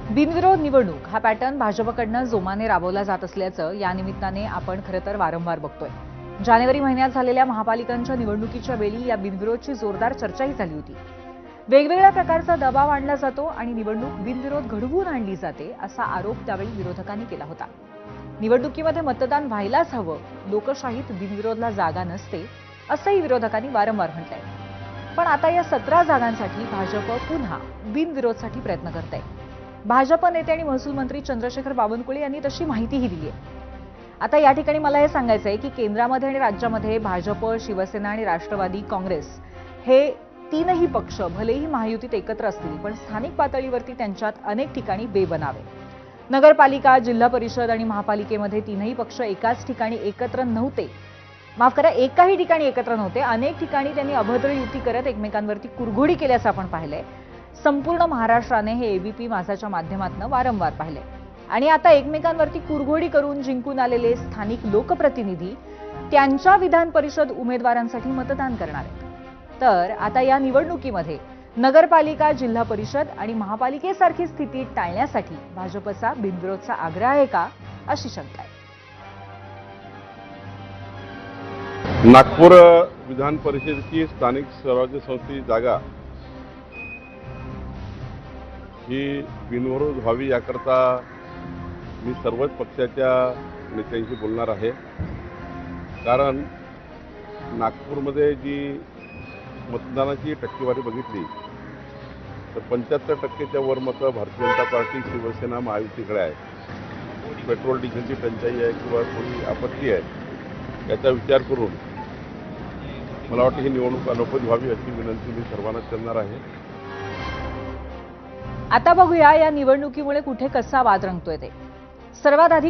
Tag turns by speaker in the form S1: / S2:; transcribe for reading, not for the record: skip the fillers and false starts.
S1: बिनविरोध निवडणूक हा पॅटर्न भाजपकडनं जोमाने राबवला जात असल्याचं या निमित्ताने आपण खरं तर वारंवार बघतोय। जानेवारी महिन्यात झालेल्या महापालिकांच्या निवडणुकीच्या वेळी या बिनविरोधची जोरदार चर्चाही झाली होती। वेगवेगळ्या प्रकारचा दबाव आणला जातो आणि निवडणूक बिनविरोध घडवून आणली जाते असा आरोप त्यावेळी विरोधकांनी केला होता। निवडणुकीमध्ये मतदान व्हायलाच हवं, लोकशाहीत बिनविरोधला जागा नसते असंही विरोधकांनी वारंवार म्हटलंय। पण आता या 17 जागांसाठी भाजप पुन्हा बिनविरोधसाठी प्रयत्न करत आहे। भाजप नेते आणि महसूल मंत्री चंद्रशेखर बावनकुळे यांनी तशी माहितीही दिली आहे। आता या ठिकाणी मला हे सांगायचं आहे की केंद्रामध्ये आणि राज्यामध्ये भाजप, शिवसेना आणि राष्ट्रवादी काँग्रेस हे तीनही पक्ष भलेही महायुतीत एकत्र असतील पण स्थानिक पातळीवरती त्यांच्यात अनेक ठिकाणी बेबनाव आहे। नगरपालिका, जिल्हा परिषद आणि महापालिकेमध्ये तीनही पक्ष एकाच ठिकाणी एकत्र नव्हते, माफ करा, एकाही ठिकाणी एकत्र नव्हते। अनेक ठिकाणी त्यांनी अभद्र युती करत एकमेकांवरती कुरघोडी केल्याचं आपण पाहिलंय। संपूर्ण महाराष्ट्राने हे एबीपी माझाच्या माध्यमातून वारंवार पाहिले आणि आता एकमेकांवरती कुरघोडी करून जिंकून आलेले स्थानिक लोकप्रतिनिधी त्यांच्या विधान परिषद उमेदवारांसाठी मतदान करणार आहेत। तर आता या निवडणुकीमध्ये नगरपालिका, जिल्हा परिषद आणि महापालिकेसारखी स्थिती टाळण्यासाठी भाजपचा बिनविरोधचा आग्रह आहे का, अशी शंका आहे।
S2: नागपूर विधान परिषदेची स्थानिक स्वराज्य संस्थेची जागा ही बिनविरोध व्हावी याकरता मी सर्वच पक्षाच्या नेत्यांशी बोलणार आहे। कारण नागपूरमध्ये जी मतदानाची टक्केवारी बघितली तर 75% वर मतं भारतीय जनता पार्टी, शिवसेना, महायुतीकडे आहे। पेट्रोल डिझेलची टंचाई आहे किंवा कोणी आपत्ती आहे याचा विचार करून मला वाटतं ही निवडणूक अनौपचारिक व्हावी अशी विनंती मी सर्वांना करणार आहे।
S1: आता बघूया या निवडणुकीमुळे कुठे कसा वाद रंगतोय ते। सर्वात आधी